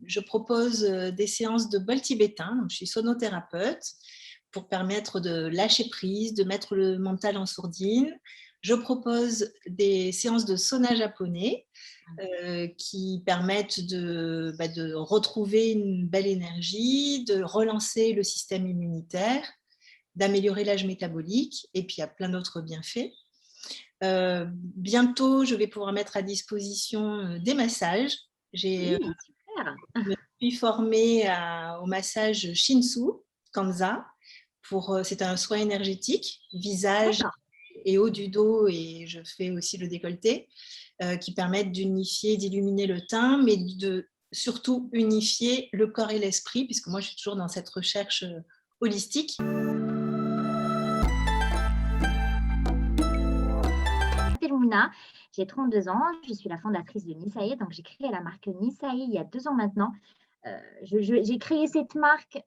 Je propose des séances de bol tibétain. Donc, je suis sonothérapeute pour permettre de lâcher prise, de mettre le mental en sourdine. Je propose des séances de sauna japonais qui permettent de retrouver une belle énergie, de relancer le système immunitaire, d'améliorer l'âge métabolique, et puis il y a plein d'autres bienfaits. Bientôt, je vais pouvoir mettre à disposition des massages. Oui, super. Je me suis formée au massage Shinsu Kanza. C'est un soin énergétique, visage et haut du dos, et je fais aussi le décolleté, qui permettent d'unifier, d'illuminer le teint, mais de surtout unifier le corps et l'esprit, puisque moi je suis toujours dans cette recherche holistique. Mouna, j'ai 32 ans, je suis la fondatrice de Nisae, donc j'ai créé la marque Nisae il y a 2 ans maintenant. J'ai créé cette marque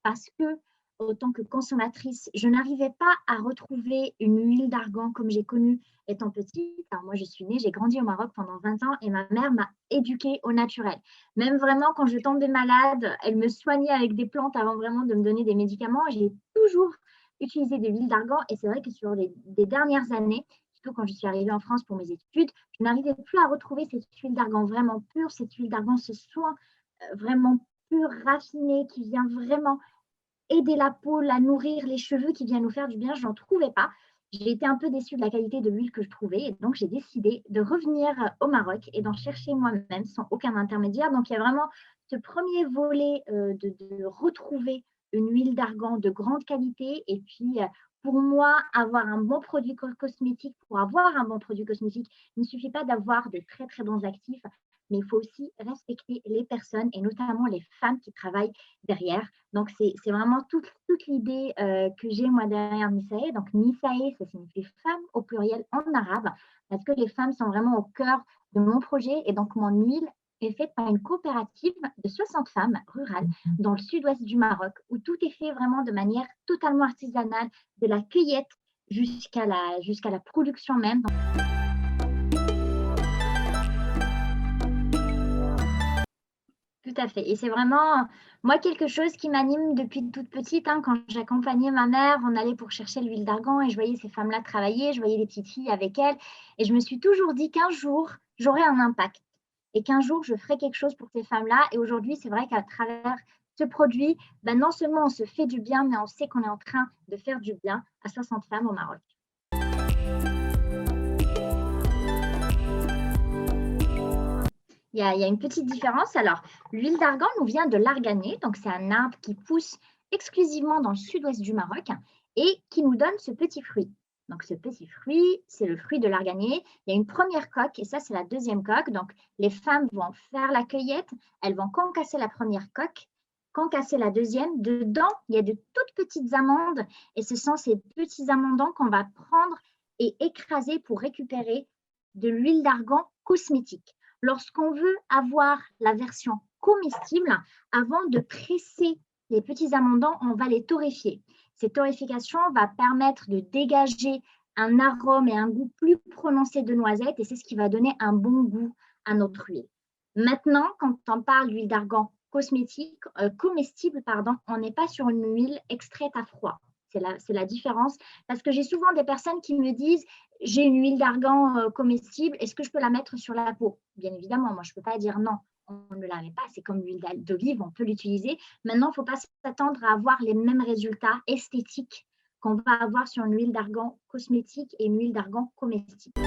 parce que, autant que consommatrice, je n'arrivais pas à retrouver une huile d'argan comme j'ai connu étant petite. Alors moi, je suis née, j'ai grandi au Maroc pendant 20 ans et ma mère m'a éduquée au naturel. Même vraiment, quand je tombais malade, elle me soignait avec des plantes avant vraiment de me donner des médicaments. J'ai toujours utilisé de l'huile d'argan et c'est vrai que sur les dernières années, surtout quand je suis arrivée en France pour mes études, je n'arrivais plus à retrouver cette huile d'argan vraiment pure, cette huile d'argan, ce soin vraiment pur, raffiné, qui vient vraiment aider la peau, la nourrir, les cheveux, qui vient nous faire du bien. Je n'en trouvais pas. J'ai été un peu déçue de la qualité de l'huile que je trouvais et donc j'ai décidé de revenir au Maroc et d'en chercher moi-même sans aucun intermédiaire. Donc il y a vraiment ce premier volet de retrouver une huile d'argan de grande qualité et puis pour moi, avoir un bon produit cosmétique, pour avoir un bon produit cosmétique, il ne suffit pas d'avoir de très très bons actifs, mais il faut aussi respecter les personnes et notamment les femmes qui travaillent derrière. Donc, c'est vraiment toute l'idée que j'ai moi derrière Nisae. Donc, Nisae, ça signifie femme au pluriel en arabe, parce que les femmes sont vraiment au cœur de mon projet. Et donc, mon huile est faite par une coopérative de 60 femmes rurales dans le sud-ouest du Maroc, où tout est fait vraiment de manière totalement artisanale, de la cueillette jusqu'à la production même. Tout à fait. Et c'est vraiment, moi, quelque chose qui m'anime depuis toute petite. Quand j'accompagnais ma mère, on allait pour chercher l'huile d'argan et je voyais ces femmes-là travailler, je voyais les petites filles avec elles. Et je me suis toujours dit qu'un jour, j'aurais un impact et qu'un jour, je ferai quelque chose pour ces femmes-là. Et aujourd'hui, c'est vrai qu'à travers ce produit, non seulement on se fait du bien, mais on sait qu'on est en train de faire du bien à 60 femmes au Maroc. Il y a une petite différence. Alors, l'huile d'argan nous vient de l'argané, donc c'est un arbre qui pousse exclusivement dans le sud-ouest du Maroc et qui nous donne ce petit fruit. Donc, ce petit fruit, c'est le fruit de l'argané. Il y a une première coque et ça, c'est la deuxième coque. Donc, les femmes vont faire la cueillette, elles vont concasser la première coque, concasser la deuxième. Dedans, il y a de toutes petites amandes et ce sont ces petits amandants qu'on va prendre et écraser pour récupérer de l'huile d'argan cosmétique. Lorsqu'on veut avoir la version comestible, avant de presser les petits amandants, on va les torréfier. Cette torréfication va permettre de dégager un arôme et un goût plus prononcé de noisette et c'est ce qui va donner un bon goût à notre huile. Maintenant, quand on parle d'huile d'argan comestible, on n'est pas sur une huile extraite à froid. C'est la différence. Parce que j'ai souvent des personnes qui me disent « j'ai une huile d'argan comestible, est-ce que je peux la mettre sur la peau ?» Bien évidemment, moi, je ne peux pas dire non, on ne la met pas. C'est comme l'huile d'olive, on peut l'utiliser. Maintenant, il ne faut pas s'attendre à avoir les mêmes résultats esthétiques qu'on va avoir sur une huile d'argan cosmétique et une huile d'argan comestible.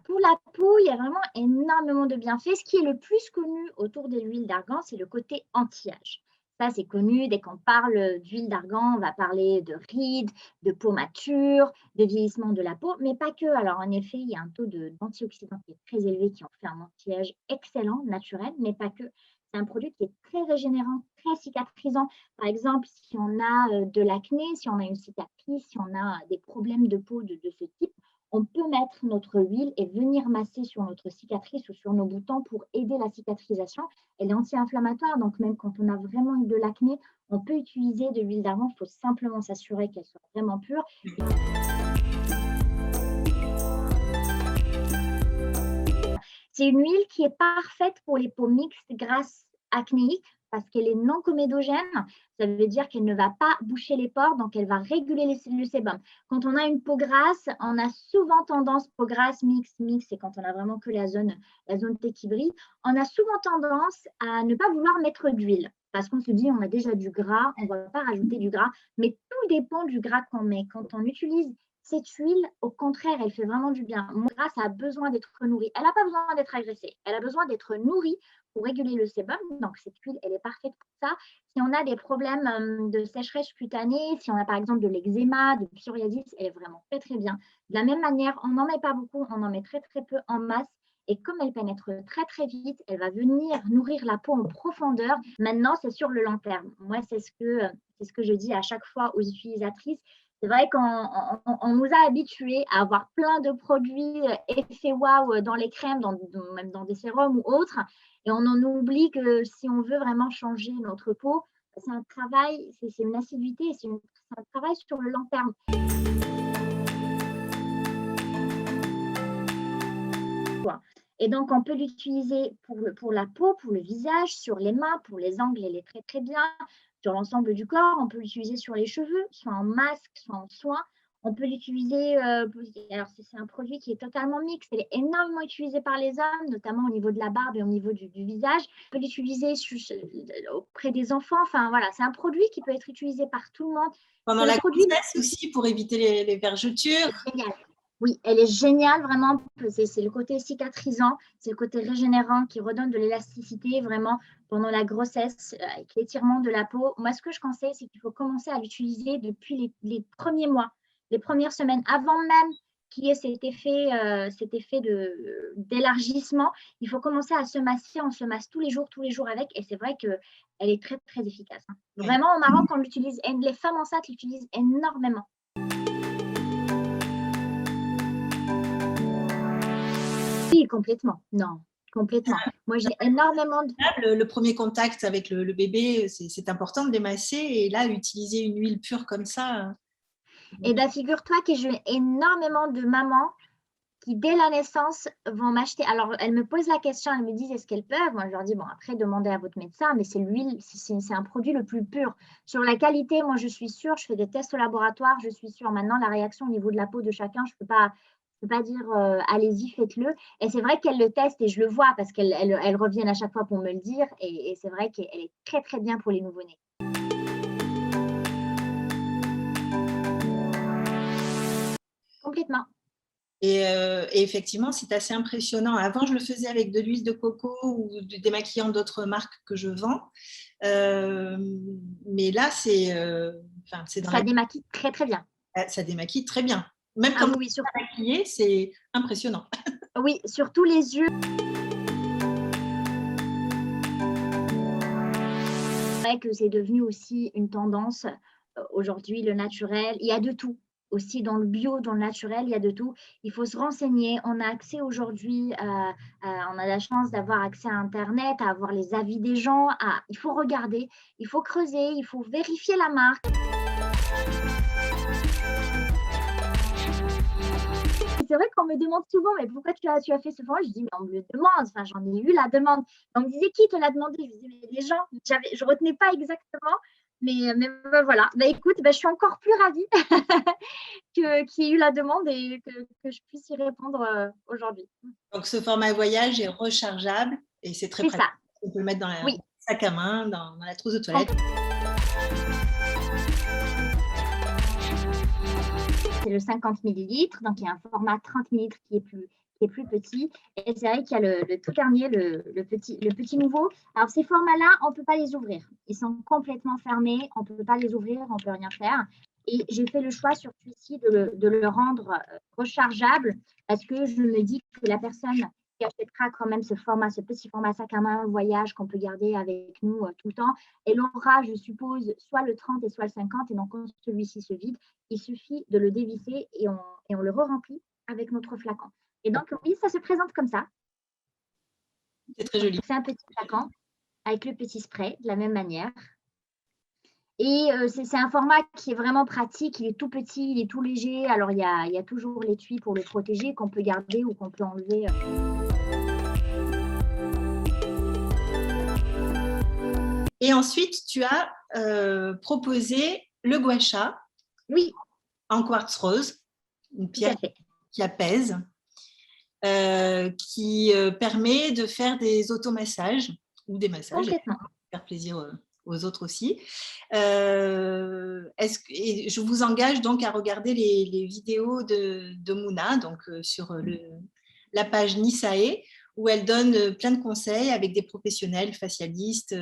Pour la peau, il y a vraiment énormément de bienfaits. Ce qui est le plus connu autour de l'huile d'argan, c'est le côté anti-âge. Ça, c'est connu. Dès qu'on parle d'huile d'argan, on va parler de rides, de peau mature, de vieillissement de la peau, mais pas que. Alors, en effet, il y a un taux d'antioxydants qui est très élevé, qui en fait un anti-âge excellent, naturel, mais pas que. C'est un produit qui est très régénérant, très cicatrisant. Par exemple, si on a de l'acné, si on a une cicatrice, si on a des problèmes de peau de ce type, on peut mettre notre huile et venir masser sur notre cicatrice ou sur nos boutons pour aider la cicatrisation. Elle est anti-inflammatoire, donc même quand on a vraiment eu de l'acné, on peut utiliser de l'huile d'argan. Il faut simplement s'assurer qu'elle soit vraiment pure. C'est une huile qui est parfaite pour les peaux mixtes grasses acnéiques parce qu'elle est non comédogène. Ça veut dire qu'elle ne va pas boucher les pores, donc elle va réguler le sébum. Quand on a une peau grasse, on a souvent tendance, peau grasse, mixte, c'est quand on a vraiment que la zone T qui brille, on a souvent tendance à ne pas vouloir mettre d'huile parce qu'on se dit on a déjà du gras, on ne va pas rajouter du gras, mais tout dépend du gras qu'on met. Quand on utilise cette huile, au contraire, elle fait vraiment du bien. Mon gras, ça a besoin d'être nourri. Elle n'a pas besoin d'être agressée. Elle a besoin d'être nourrie pour réguler le sébum. Donc, cette huile, elle est parfaite pour ça. Si on a des problèmes de sécheresse cutanée, si on a par exemple de l'eczéma, de psoriasis, elle est vraiment très, très bien. De la même manière, on n'en met pas beaucoup, on en met très, très peu en masse. Et comme elle pénètre très, très vite, elle va venir nourrir la peau en profondeur. Maintenant, c'est sur le long terme. Moi, c'est ce que je dis à chaque fois aux utilisatrices. C'est vrai qu'on nous a habitués à avoir plein de produits effets waouh dans les crèmes, même dans des sérums ou autres. Et on en oublie que si on veut vraiment changer notre peau, c'est un travail, c'est une assiduité, c'est un travail sur le long terme. Et donc, on peut l'utiliser pour la peau, pour le visage, sur les mains, pour les ongles, elle est très, très bien. Sur l'ensemble du corps, on peut l'utiliser sur les cheveux, soit en masque, soit en soin. On peut l'utiliser, alors c'est un produit qui est totalement mixte, elle est énormément utilisée par les hommes, notamment au niveau de la barbe et au niveau du visage. On peut l'utiliser auprès des enfants, enfin voilà, c'est un produit qui peut être utilisé par tout le monde. Pendant la grossesse aussi, pour éviter les vergetures. Génial. Oui, elle est géniale, vraiment. C'est le côté cicatrisant, c'est le côté régénérant qui redonne de l'élasticité vraiment pendant la grossesse, avec l'étirement de la peau. Moi, ce que je conseille, c'est qu'il faut commencer à l'utiliser depuis les premiers mois, les premières semaines, avant même qu'il y ait cet effet d'élargissement. Il faut commencer à se masser, on se masse tous les jours avec, et c'est vrai qu'elle est très, très efficace. Vraiment, au Maroc, on l'utilise, les femmes enceintes l'utilisent énormément. Oui, complètement. Non, complètement. Moi, j'ai énormément de… Le premier contact avec le bébé, c'est important de les masser. Et là, utiliser une huile pure comme ça… Et bien, figure-toi que j'ai énormément de mamans qui, dès la naissance, vont m'acheter. Alors, elles me posent la question, elles me disent est-ce qu'elles peuvent? Moi, je leur dis bon, après, demandez à votre médecin, mais c'est l'huile, c'est un produit le plus pur. Sur la qualité, moi, je suis sûre, je fais des tests au laboratoire, je suis sûre. Maintenant, la réaction au niveau de la peau de chacun, je ne peux pas dire allez-y, faites-le. Et c'est vrai qu'elles le testent et je le vois parce qu'elles reviennent à chaque fois pour me le dire. Et c'est vrai qu'elle est très, très bien pour les nouveau-nés. Complètement. Et effectivement, c'est assez impressionnant. Avant, je le faisais avec de l'huile de coco ou démaquillant d'autres marques que je vends. Mais là, ça démaquille très, très bien. Ça démaquille très bien. Même quand oui, c'est maquillé, c'est impressionnant. Oui, surtout les yeux. C'est vrai que c'est devenu aussi une tendance. Aujourd'hui, le naturel, il y a de tout. Aussi dans le bio, dans le naturel, il y a de tout. Il faut se renseigner. On a accès aujourd'hui, on a la chance d'avoir accès à Internet, à avoir les avis des gens. Il faut regarder, il faut creuser, il faut vérifier la marque. C'est vrai qu'on me demande souvent, mais pourquoi tu as fait ce format? Je dis, mais on me le demande, enfin, j'en ai eu la demande. On me disait, qui te l'a demandé? Je disais, mais les gens, je ne retenais pas exactement. Mais voilà, écoute, je suis encore plus ravie qu'il y ait eu la demande et que je puisse y répondre aujourd'hui. Donc, ce format voyage est rechargeable et c'est très pratique. On peut le mettre dans le sac à main, dans la trousse de toilette. C'est le 50 ml, donc il y a un format 30 ml qui est plus petit. Et c'est vrai qu'il y a le tout dernier, le petit nouveau. Alors, ces formats-là, on ne peut pas les ouvrir. Ils sont complètement fermés. On ne peut pas les ouvrir, on ne peut rien faire. Et j'ai fait le choix sur celui-ci de le rendre rechargeable parce que je me dis que la personne qui achètera quand même ce petit format sac à main voyage qu'on peut garder avec nous tout le temps, elle aura, je suppose, soit le 30 et soit le 50. Et donc, quand celui-ci se vide, il suffit de le dévisser et on le re-remplit avec notre flacon. Et donc, oui, ça se présente comme ça. C'est très joli. C'est un petit flacon avec le petit spray de la même manière. Et c'est un format qui est vraiment pratique. Il est tout petit, il est tout léger. Alors, il y a toujours l'étui pour le protéger qu'on peut garder ou qu'on peut enlever. Et ensuite, tu as proposé le gua sha Oui, en quartz rose, une tout à pierre fait. qui apaise, qui permet de faire des automassages ou des massages, et Complètement. faire plaisir aux autres aussi. Et je vous engage donc à regarder les vidéos de Mouna, donc sur la page Nisae, où elle donne plein de conseils avec des professionnels facialistes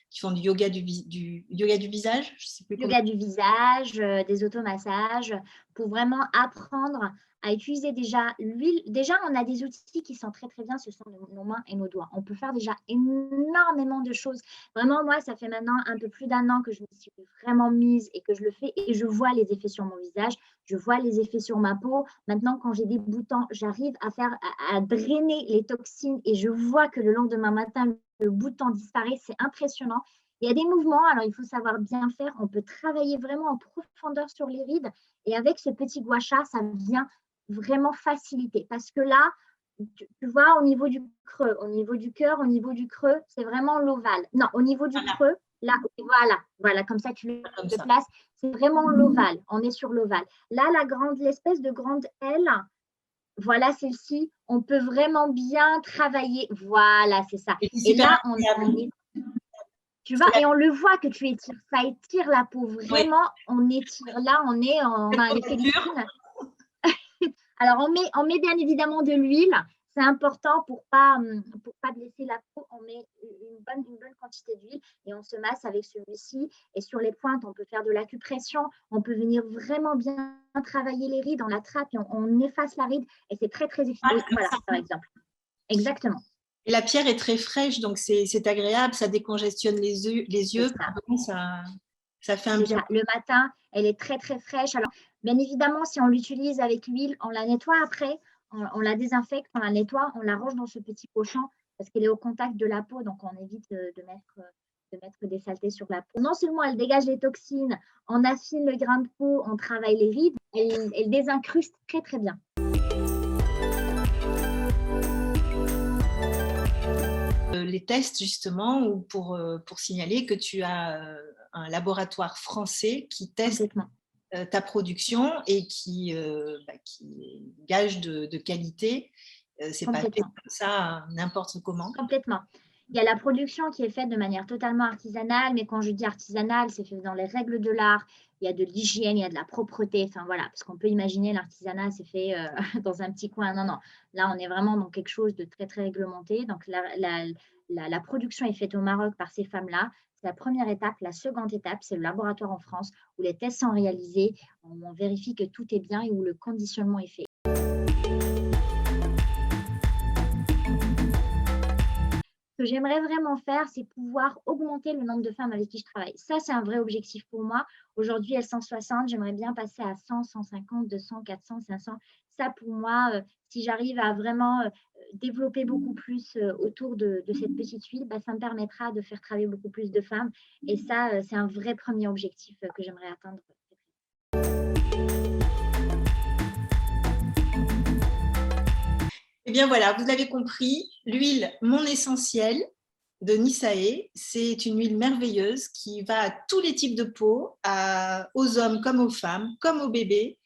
qui font du yoga du visage, je sais plus comment. Yoga du visage, des automassages, pour vraiment apprendre à utiliser déjà l'huile. Déjà, on a des outils qui sont très, très bien, ce sont nos mains et nos doigts. On peut faire déjà énormément de choses. Vraiment, moi, ça fait maintenant un peu plus d'un an que je me suis vraiment mise et que je le fais et je vois les effets sur mon visage, je vois les effets sur ma peau. Maintenant, quand j'ai des boutons, j'arrive à drainer les toxines et je vois que le lendemain matin, le bouton disparaît. C'est impressionnant. Il y a des mouvements, alors il faut savoir bien faire. On peut travailler vraiment en profondeur sur les rides. Et avec ce petit gua sha, ça vient vraiment faciliter. Parce que là, tu vois, au niveau du creux, au niveau du cœur, au niveau du creux, c'est vraiment l'ovale. Non, au niveau du creux, là, voilà, comme ça tu le places. C'est vraiment l'ovale. On est sur l'ovale. Là, l'espèce de grande aile, voilà celle-ci, on peut vraiment bien travailler. Voilà, c'est ça. Et là, on est. Tu vois, et on le voit que tu étires, ça étire la peau. Vraiment, on étire. Là, on a un effet liquide. Alors, on met bien évidemment de l'huile. C'est important pour pas blesser la peau. On met une bonne quantité d'huile et on se masse avec celui-ci. Et sur les pointes, on peut faire de l'acupression. On peut venir vraiment bien travailler les rides. On attrape et on efface la ride. Et c'est très, très efficace. Oui, voilà, par exemple. Exactement. Et la pierre est très fraîche, donc c'est agréable, ça décongestionne les yeux, ça fait un bien. Le matin, elle est très, très fraîche. Alors, bien évidemment, si on l'utilise avec l'huile, on la nettoie après, on la désinfecte, on la nettoie, on la range dans ce petit pochon parce qu'elle est au contact de la peau, donc on évite de mettre des saletés sur la peau. Non seulement elle dégage les toxines, on affine le grain de peau, on travaille les rides, elle désincruste très, très bien. Les tests justement pour signaler que tu as un laboratoire français qui teste ta production et qui gage de qualité. C'est pas fait comme ça n'importe comment. Complètement. Il y a la production qui est faite de manière totalement artisanale, mais quand je dis artisanale, c'est fait dans les règles de l'art. Il y a de l'hygiène, il y a de la propreté. Enfin voilà, parce qu'on peut imaginer l'artisanat, c'est fait dans un petit coin. Non, non. Là, on est vraiment dans quelque chose de très, très réglementé. Donc, la production est faite au Maroc par ces femmes-là. C'est la première étape. La seconde étape, c'est le laboratoire en France où les tests sont réalisés, où on vérifie que tout est bien et où le conditionnement est fait. Ce que j'aimerais vraiment faire, c'est pouvoir augmenter le nombre de femmes avec qui je travaille. Ça, c'est un vrai objectif pour moi. Aujourd'hui, elles sont 60. J'aimerais bien passer à 100, 150, 200, 400, 500. Ça, pour moi, si j'arrive à vraiment développer beaucoup plus autour de cette petite huile, ça me permettra de faire travailler beaucoup plus de femmes. Et ça, c'est un vrai premier objectif que j'aimerais atteindre. Eh bien voilà, vous l'avez compris, l'huile Mon Essentiel de Nisae, c'est une huile merveilleuse qui va à tous les types de peau, aux hommes comme aux femmes, comme aux bébés.